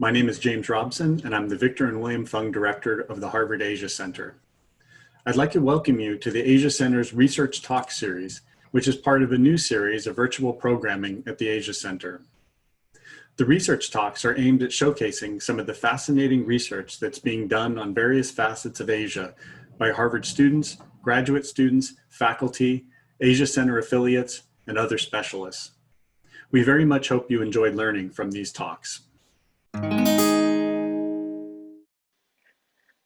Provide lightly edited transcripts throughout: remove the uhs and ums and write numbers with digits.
My name is James Robson, and I'm the Victor and William Fung Director of the Harvard Asia Center. I'd like to welcome you to the Asia Center's Research Talk series, which is part of a new series of virtual programming at the Asia Center. The research talks are aimed at showcasing some of the fascinating research that's being done on various facets of Asia by Harvard students, graduate students, faculty, Asia Center affiliates, and other specialists. We very much hope you enjoyed learning from these talks.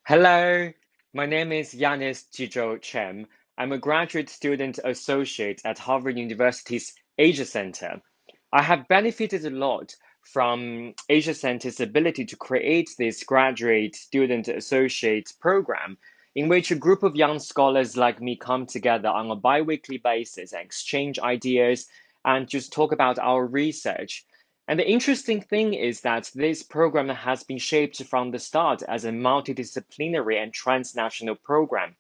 Hello, my name is Jannis Jizhou Chen. I'm a graduate student associate at Harvard University's Asia Center. I have benefited a lot from Asia Center's ability to create this graduate student associate program in which a group of young scholars like me come together on a bi-weekly basis and exchange ideas and just talk about our research. And the interesting thing is that this program has been shaped from the start as a multidisciplinary and transnational program.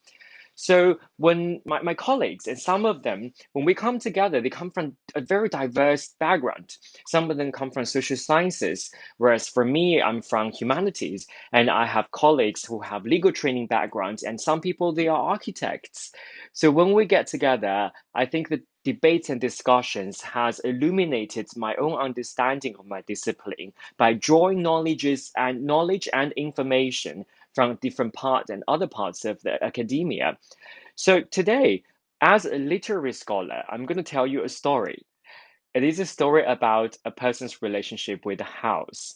So when my colleagues, and some of them, when we come together, they come from a very diverse background. Some of them come from social sciences, whereas for me, I'm from humanities, and I have colleagues who have legal training backgrounds, and some people, they are architects. So when we get together, I think the debates and discussions has illuminated my own understanding of my discipline by drawing knowledge and information from different parts and other parts of the academia. So today, as a literary scholar, I'm going to tell you a story. It is a story about a person's relationship with a house.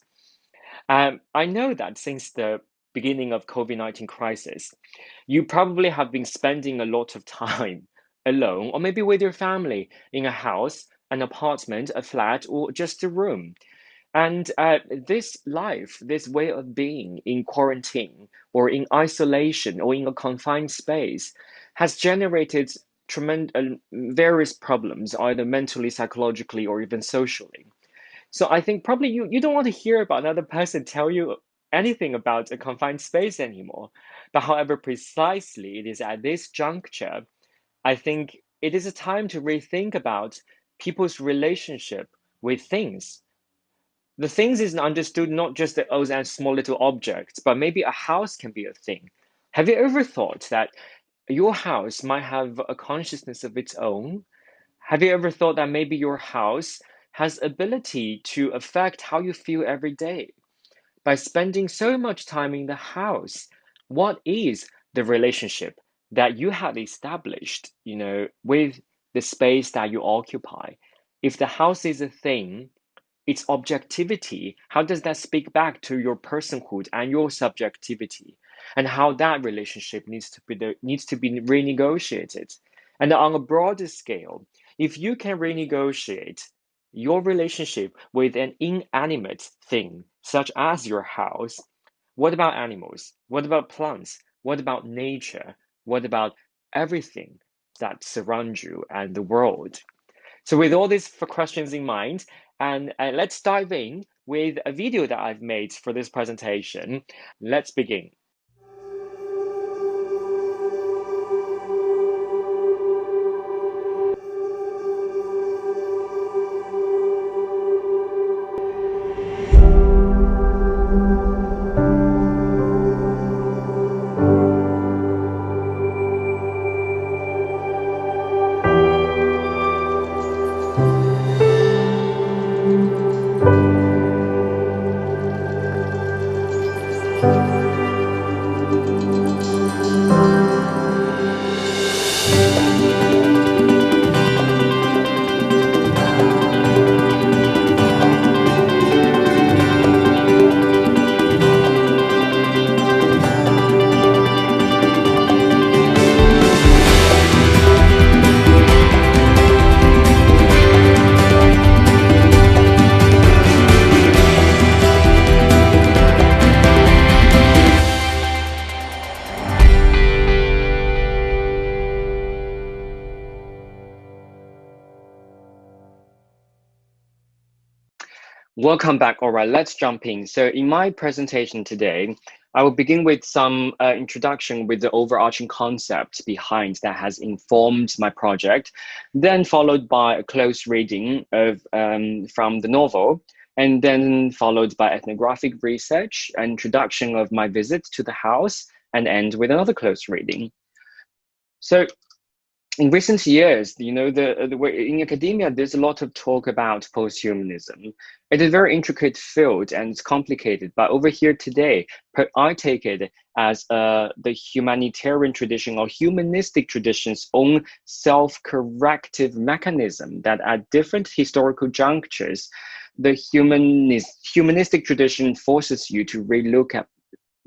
I know that since the beginning of COVID-19 crisis, you probably have been spending a lot of time alone or maybe with your family in a house, an apartment, a flat, or just a room. And this life, this way of being in quarantine or in isolation or in a confined space has generated various problems, either mentally, psychologically, or even socially. So I think probably you don't want to hear about another person tell you anything about a confined space anymore. But however, precisely it is at this juncture, I think it is a time to rethink about people's relationship with things. The things is understood not just as small little objects, but maybe a house can be a thing. Have you ever thought that your house might have a consciousness of its own? Have you ever thought that maybe your house has ability to affect how you feel every day? By spending so much time in the house, what is the relationship that you have established, with the space that you occupy? If the house is a thing, its objectivity, how does that speak back to your personhood and your subjectivity, and how that relationship needs to be renegotiated? And on a broader scale, if you can renegotiate your relationship with an inanimate thing, such as your house, what about animals? What about plants? What about nature? What about everything that surrounds you and the world? So with all these questions in mind, and let's dive in with a video that I've made for this presentation. Let's begin. Welcome back. All right, let's jump in. So in my presentation today, I will begin with some introduction with the overarching concept behind that has informed my project, then followed by a close reading of from the novel, and then followed by ethnographic research, introduction of my visit to the house, and end with another close reading. So in recent years, in academia, there's a lot of talk about posthumanism. It's a very intricate field and it's complicated, but over here today, I take it as the humanitarian tradition or humanistic tradition's own self-corrective mechanism that at different historical junctures, the humanistic tradition forces you to relook at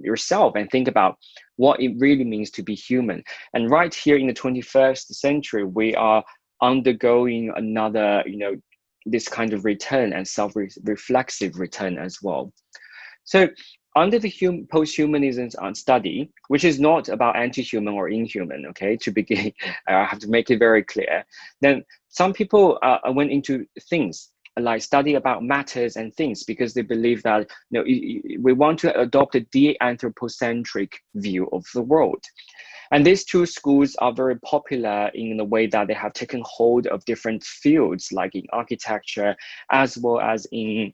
yourself and think about what it really means to be human. And right here in the 21st century, we are undergoing another, this kind of return and self-reflexive return as well. So under the posthumanism study, which is not about anti-human or inhuman, okay, to begin, I have to make it very clear, then some people went into things like study about matters and things because they believe that we want to adopt a de-anthropocentric view of the world. And these two schools are very popular in the way that they have taken hold of different fields, like in architecture, as well as in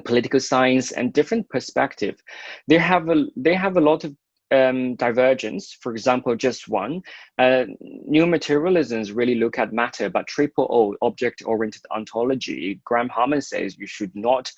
political science and different perspective. They have a lot of divergence. For example, just one, new materialisms really look at matter, but triple O, object-oriented ontology, Graham Harman says you should not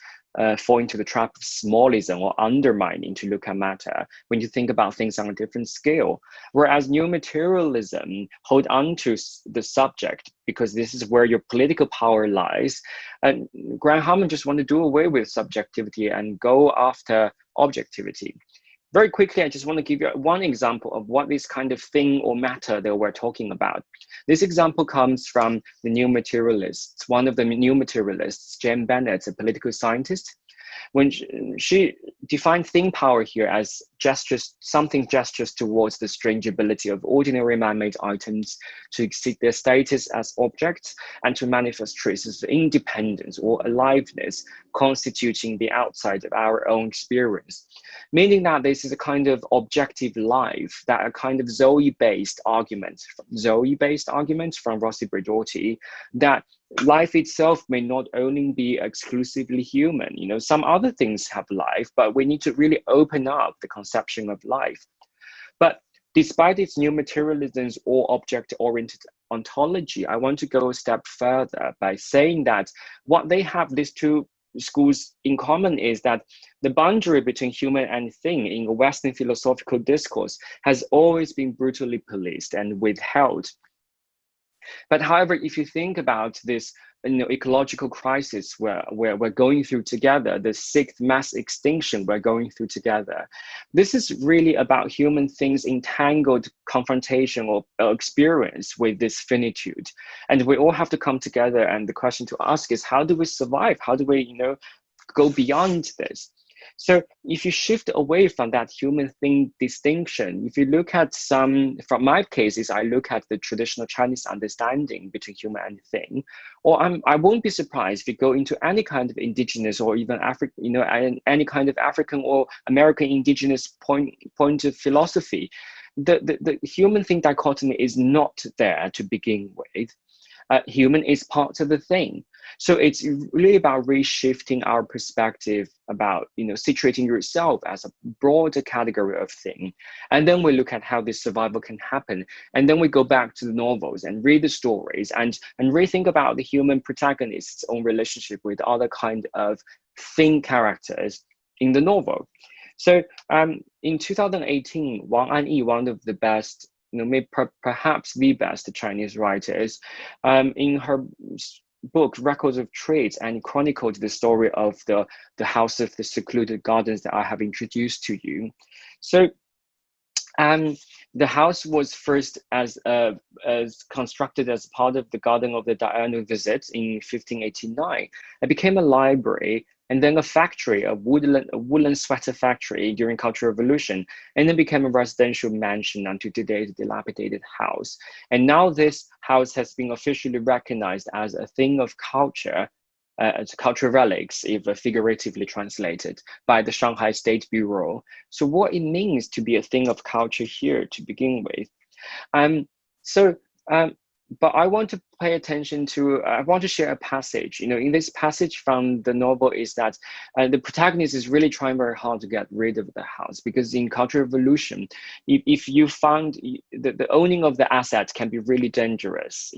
fall into the trap of smallism or undermining to look at matter when you think about things on a different scale. Whereas new materialism hold on to the subject because this is where your political power lies. And Graham Harman just want to do away with subjectivity and go after objectivity. Very quickly, I just want to give you one example of what this kind of thing or matter that we're talking about. This example comes from the new materialists. One of the new materialists, Jane Bennett, a political scientist, when she defined thing power here as something gestures towards the strange ability of ordinary man-made items to exceed their status as objects and to manifest traces of independence or aliveness constituting the outside of our own experience. Meaning that this is a kind of objective life, that a kind of Zoe-based argument from Rossi Braidotti, that life itself may not only be exclusively human. Some other things have life, but we need to really open up the conception of life. But despite its new materialisms or object-oriented ontology, I want to go a step further by saying that what they have, these two schools in common, is that the boundary between human and thing in a Western philosophical discourse has always been brutally policed and withheld. But however, if you think about this ecological crisis where we're going through together, the sixth mass extinction we're going through together, this is really about human things entangled confrontation or experience with this finitude. And we all have to come together, and the question to ask is, how do we survive? How do we go beyond this? So if you shift away from that human thing distinction, if you look at from my cases, I look at the traditional Chinese understanding between human and thing, or I won't be surprised if you go into any kind of indigenous or even African, any kind of African or American indigenous point of philosophy. The human thing dichotomy is not there to begin with. Human is part of the thing. So it's really about reshifting our perspective about, situating yourself as a broader category of thing. And then we look at how this survival can happen. And then we go back to the novels and read the stories and rethink about the human protagonist's own relationship with other kind of thing characters in the novel. So in 2018, Wang Anyi, one of the best, maybe perhaps the best Chinese writers, in her book Records of Traits, and chronicled the story of the House of the Secluded Gardens that I have introduced to you. So the house was first as constructed as part of the Garden of the Diurnal Visits in 1589. It became a library, and then a factory, a woolen sweater factory during Cultural Revolution, and then became a residential mansion until today's dilapidated house. And now this house has been officially recognized as a thing of culture, as cultural relics, if figuratively translated, by the Shanghai State Bureau. So what it means to be a thing of culture here to begin with. but I want to pay attention to, I want to share a passage. In this passage from the novel is that the protagonist is really trying very hard to get rid of the house, because in Cultural Revolution, if you find the owning of the asset can be really dangerous,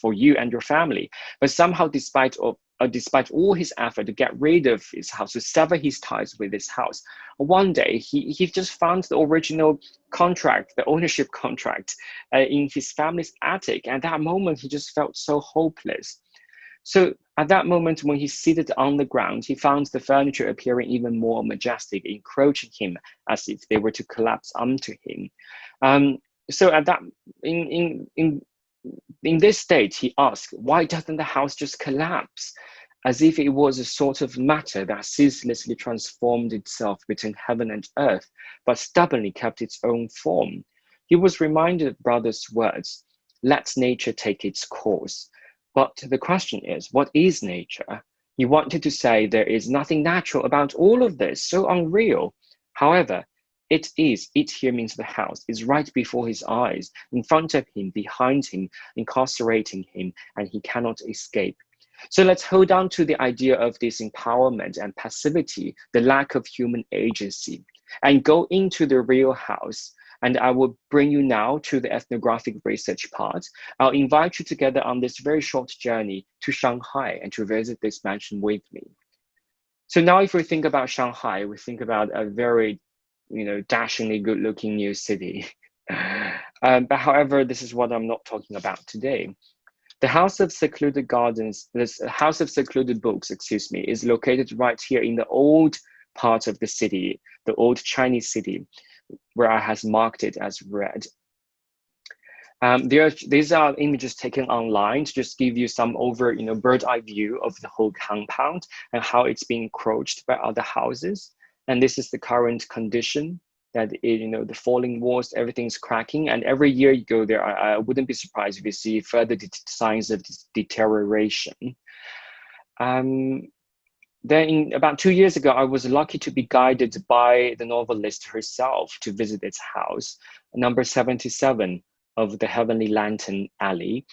for you and your family. But somehow, despite all his effort to get rid of his house, to sever his ties with his house, one day he just found the original contract, the ownership contract, in his family's attic. And at that moment, he just felt so hopeless. So at that moment, when he's seated on the ground, he found the furniture appearing even more majestic, encroaching him as if they were to collapse onto him. So at that, in this state, he asked, why doesn't the house just collapse? As if it was a sort of matter that ceaselessly transformed itself between heaven and earth, but stubbornly kept its own form. He was reminded of brother's words, let nature take its course. But the question is, what is nature? He wanted to say there is nothing natural about all of this, so unreal. However, it here means the house, is right before his eyes, in front of him, behind him, incarcerating him, and he cannot escape. So let's hold on to the idea of disempowerment and passivity, the lack of human agency, and go into the real house. And I will bring you now to the ethnographic research part. I'll invite you together on this very short journey to Shanghai and to visit this mansion with me. So now if we think about Shanghai, we think about a very, dashingly good-looking new city. But however, this is what I'm not talking about today. The House of Secluded Gardens, this House of Secluded Books, is located right here in the old part of the city, the old Chinese city, where I has marked it as red. These are images taken online to just give you some bird's eye view of the whole compound and how it's being encroached by other houses. And this is the current condition. That the falling walls, everything's cracking, and every year you go there, I wouldn't be surprised if you see further signs of deterioration. Then about 2 years ago, I was lucky to be guided by the novelist herself to visit its house, number 77 of the Heavenly Lantern Alley.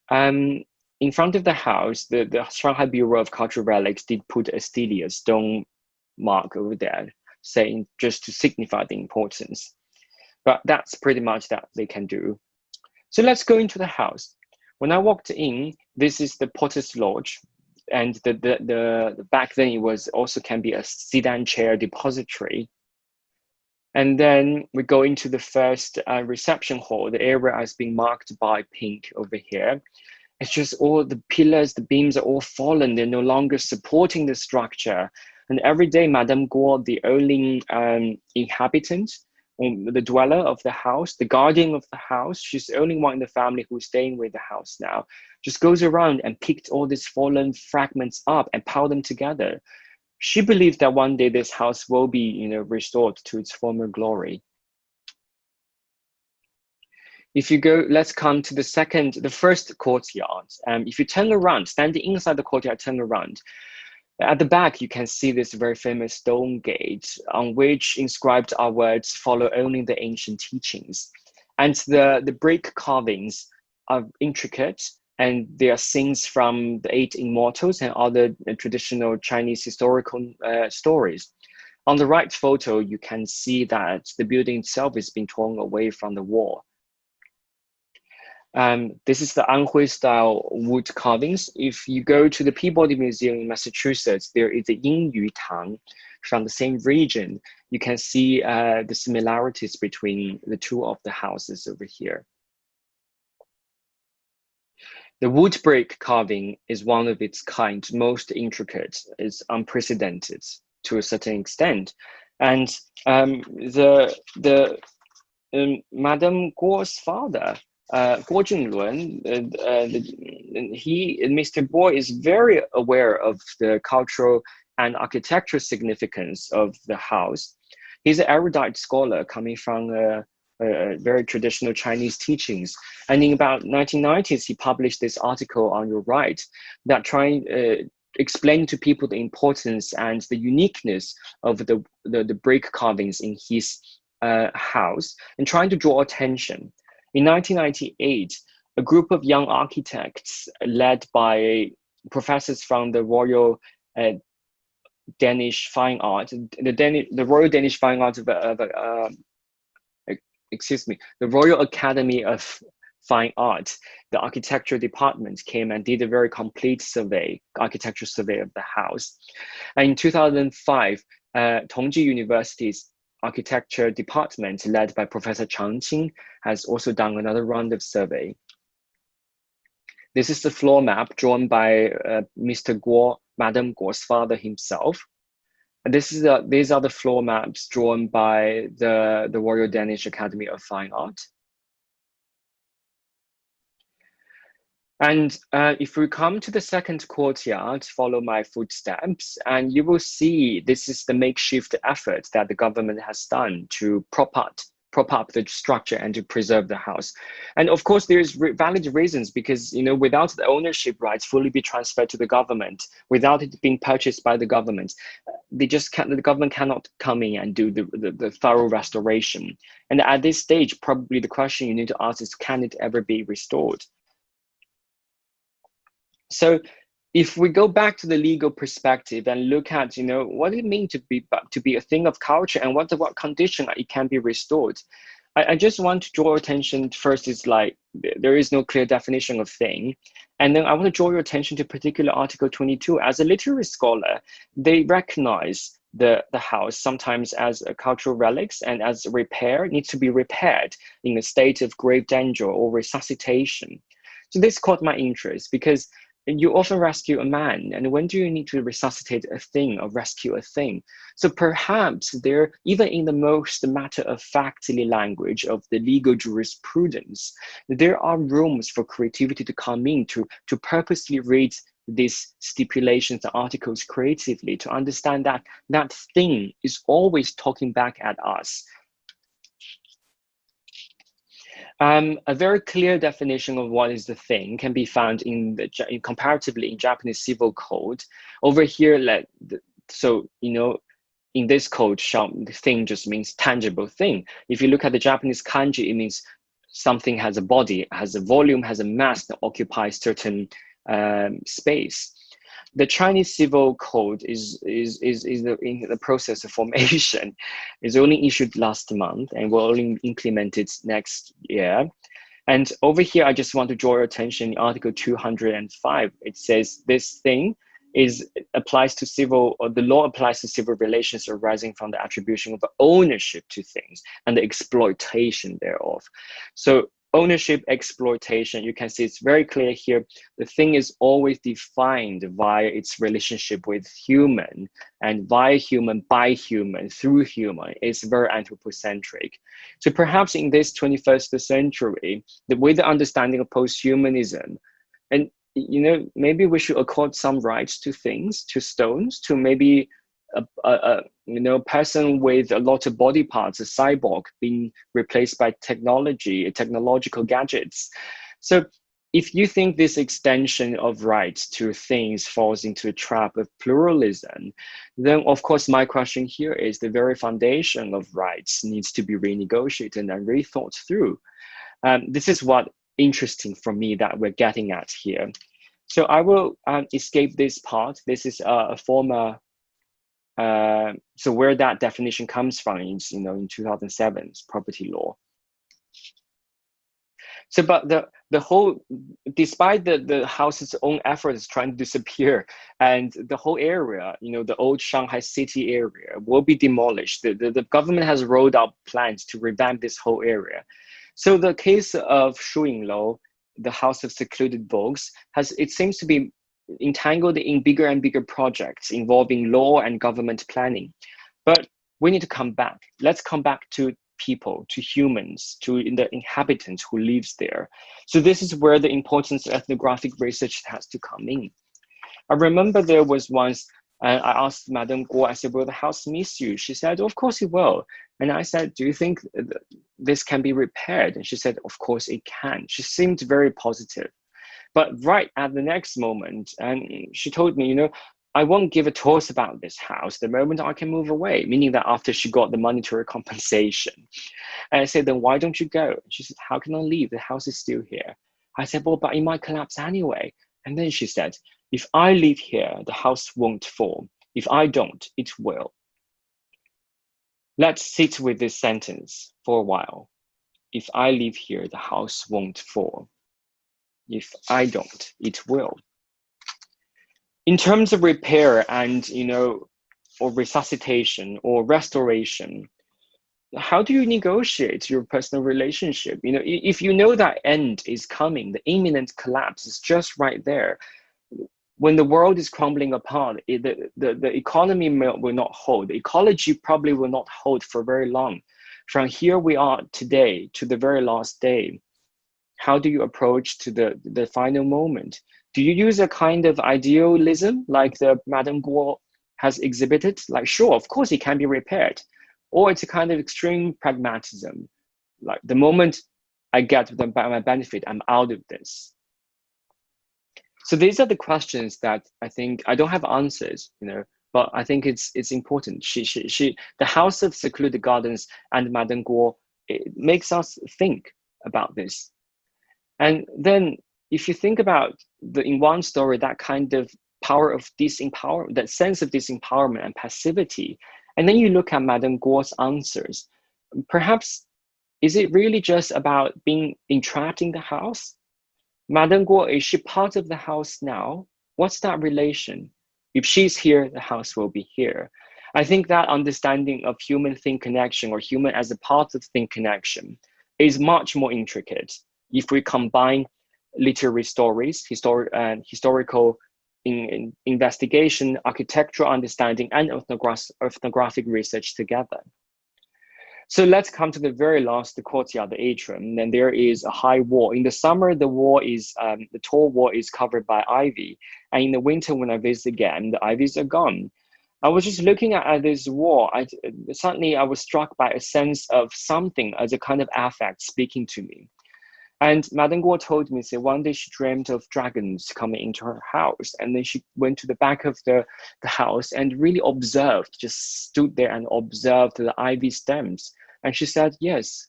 In front of the house, the Shanghai Bureau of Cultural Relics did put a stone mark over there, saying just to signify the importance. But that's pretty much that they can do. So let's go into the house. When I walked in, this is the Potter's Lodge, and the back then it was also can be a sedan chair depository. And then we go into the first reception hall. The area has been marked by pink over here. It's just all the pillars, the beams are all fallen. They're no longer supporting the structure. And every day, Madame Guo, the only inhabitant, the dweller of the house, the guardian of the house, she's the only one in the family who's staying with the house now, just goes around and picked all these fallen fragments up and piled them together. She believes that one day this house will be, restored to its former glory. If you go, let's come to the first courtyard. If you turn around, standing inside the courtyard, turn around. At the back, you can see this very famous stone gate on which inscribed are words, follow only the ancient teachings. And the brick carvings are intricate, and they are scenes from the Eight Immortals and other traditional Chinese historical stories. On the right photo, you can see that the building itself is being torn away from the wall. This is the Anhui style wood carvings. If you go to the Peabody Museum in Massachusetts, there is a Yingyu Tang from the same region. You can see the similarities between the two of the houses over here. The wood brick carving is one of its kind, most intricate. It's unprecedented to a certain extent. And Madame Guo's father, Guo Junlun, Mr. Guo is very aware of the cultural and architectural significance of the house. He's an erudite scholar coming from very traditional Chinese teachings. And in about 1990s, he published this article on your right that trying explain to people the importance and the uniqueness of the brick carvings in his house and trying to draw attention. In 1998, a group of young architects led by professors from the Royal Danish Fine Art, the Royal Danish Fine Art the Royal Academy of Fine Art, the architecture department came and did a very complete survey, architectural survey of the house. And in 2005, Tongji University's architecture department, led by Professor Chang Qing, has also done another round of survey. This is the floor map drawn by Mr. Guo, Madame Guo's father himself. And these are the floor maps drawn by the Royal Danish Academy of Fine Art. And if we come to the second courtyard, follow my footsteps, and you will see this is the makeshift effort that the government has done to prop up the structure and to preserve the house. And of course, there's valid reasons, because without the ownership rights fully be transferred to the government, without it being purchased by the government, the government cannot come in and do the thorough restoration. And at this stage, probably the question you need to ask is, can it ever be restored? So if we go back to the legal perspective and look at, what it means to be a thing of culture and what condition it can be restored, I just want to draw attention first is there is no clear definition of thing. And then I want to draw your attention to particular Article 22. As a literary scholar, they recognize the house sometimes as a cultural relics and as needs to be repaired in a state of grave danger or resuscitation. So this caught my interest, because you often rescue a man, and when do you need to resuscitate a thing or rescue a thing? So perhaps there, even in the most matter-of-factly language of the legal jurisprudence, there are rooms for creativity to come in, to purposely read these stipulations and articles creatively, to understand that that thing is always talking back at us. A very clear definition of what is the thing can be found comparatively in Japanese civil code. Over here, in this code, the thing just means tangible thing. If you look at the Japanese kanji, it means something has a body, has a volume, has a mass that occupies certain space. The Chinese civil code is in the process of formation. It's only issued last month and will only implement it next year. And over here, I just want to draw your attention. In Article 205, it says this thing applies to civil, or the law applies to civil relations arising from the attribution of ownership to things and the exploitation thereof. So ownership, exploitation, you can see it's very clear here. The thing is always defined via its relationship with human, and via human, by human, through human. It's very anthropocentric. So perhaps in this 21st century, with the understanding of posthumanism, and maybe we should accord some rights to things, to stones, to maybe a person with a lot of body parts, a cyborg, being replaced by technological gadgets. So if you think this extension of rights to things falls into a trap of pluralism, then of course my question here is the very foundation of rights needs to be renegotiated and rethought through. This is what interesting for me that we're getting at here. So I will escape this part. This is a former so where that definition comes from is, in 2007's property law. So, but the whole, despite the house's own efforts trying to disappear, and the whole area, the old Shanghai city area will be demolished. The government has rolled out plans to revamp this whole area. So the case of Shuyinglou, the House of Secluded Books, it seems to be entangled in bigger and bigger projects involving law and government planning. But we need to come back. Let's come back to people, to humans, to the inhabitants who lives there. So this is where the importance of ethnographic research has to come in. I remember there was once, I asked Madame Guo, I said, will the house miss you? She said, of course it will. And I said, do you think this can be repaired? And she said, of course it can. She seemed very positive. But right at the next moment, and she told me, I won't give a toss about this house the moment I can move away, meaning that after she got the monetary compensation. And I said, then why don't you go? And she said, how can I leave? The house is still here. I said, well, but it might collapse anyway. And then she said, if I live here, the house won't fall. If I don't, it will. Let's sit with this sentence for a while. If I live here, the house won't fall. If I don't, it will. In terms of repair and, or resuscitation or restoration, how do you negotiate your personal relationship? If you know that end is coming, the imminent collapse is just right there. When the world is crumbling apart, the economy will not hold. The ecology probably will not hold for very long. From here we are today to the very last day, how do you approach to the final moment? Do you use a kind of idealism like the Madame Guo has exhibited? Like, sure, of course it can be repaired. Or it's a kind of extreme pragmatism. Like the moment I get my benefit, I'm out of this. So these are the questions that I think I don't have answers, but I think it's important. The House of Secluded Gardens and Madame Guo, it makes us think about this. And then if you think about in one story, that kind of power of disempowerment, that sense of disempowerment and passivity, and then you look at Madame Guo's answers, perhaps, is it really just about being entrapped in the house? Madame Guo, is she part of the house now? What's that relation? If she's here, the house will be here. I think that understanding of human-thing connection or human as a part of thing connection is much more intricate if we combine literary stories, historical investigation, architectural understanding, and ethnographic research together. So let's come to the very last, the courtyard, the atrium. Then there is a high wall. In the summer, the tall wall is covered by ivy. And in the winter, when I visit again, the ivies are gone. I was just looking at this wall. Suddenly I was struck by a sense of something as a kind of affect speaking to me. And Madame Guo told me, one day she dreamt of dragons coming into her house. And then she went to the back of the house and really observed, just stood there and observed the ivy stems. And she said, yes,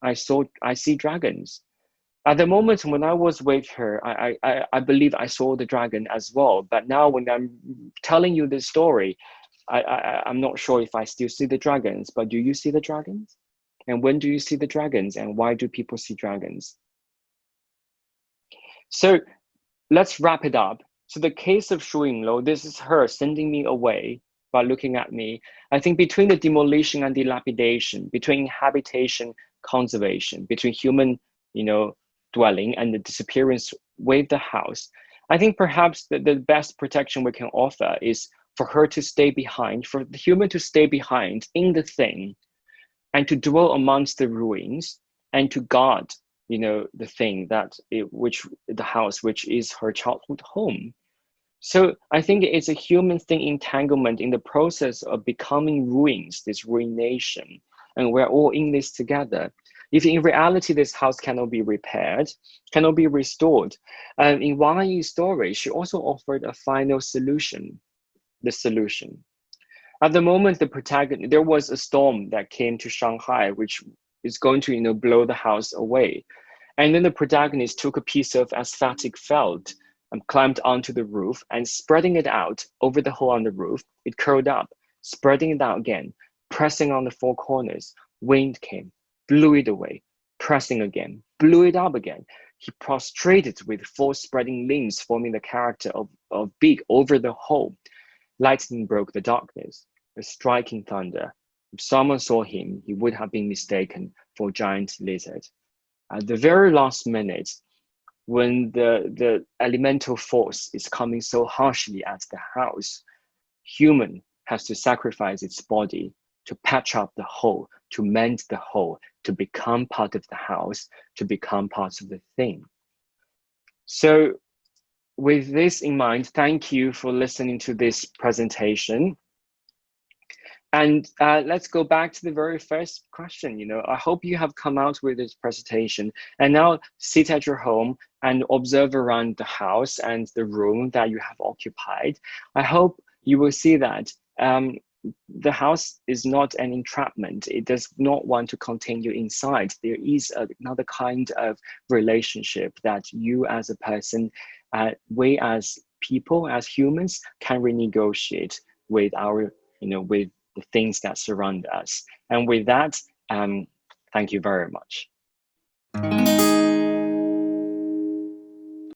I see dragons. At the moment when I was with her, I believe I saw the dragon as well. But now when I'm telling you this story, I'm not sure if I still see the dragons, but do you see the dragons? And when do you see the dragons? And why do people see dragons? So let's wrap it up. So the case of Shu Yingluo, this is her sending me away by looking at me. I think between the demolition and dilapidation, between habitation, conservation, between human, dwelling and the disappearance with the house, I think perhaps the best protection we can offer is for her to stay behind, for the human to stay behind in the thing, and to dwell amongst the ruins and to guard, the thing the house, which is her childhood home. So I think it's a human thing entanglement in the process of becoming ruins, this ruination, and we're all in this together. If in reality this house cannot be repaired, cannot be restored, in Wang Yi's story, she also offered a final solution, the solution. At the moment, there was a storm that came to Shanghai, which is going to, blow the house away. And then the protagonist took a piece of asphatic felt and climbed onto the roof and spreading it out over the hole on the roof, it curled up, spreading it out again, pressing on the four corners. Wind came, blew it away, pressing again, blew it up again. He prostrated with four spreading limbs, forming the character of big over the hole. Lightning broke the darkness, a striking thunder. If someone saw him, he would have been mistaken for a giant lizard. At the very last minute, when the elemental force is coming so harshly at the house, human has to sacrifice its body to patch up the hole, to mend the hole, to become part of the house, to become part of the thing. So with this in mind, thank you for listening to this presentation. And let's go back to the very first question. I hope you have come out with this presentation and now sit at your home and observe around the house and the room that you have occupied. I hope you will see that the house is not an entrapment. It does not want to contain you inside. There is another kind of relationship that you as a person, we as people, as humans, can renegotiate with our, with the things that surround us. And with that, thank you very much.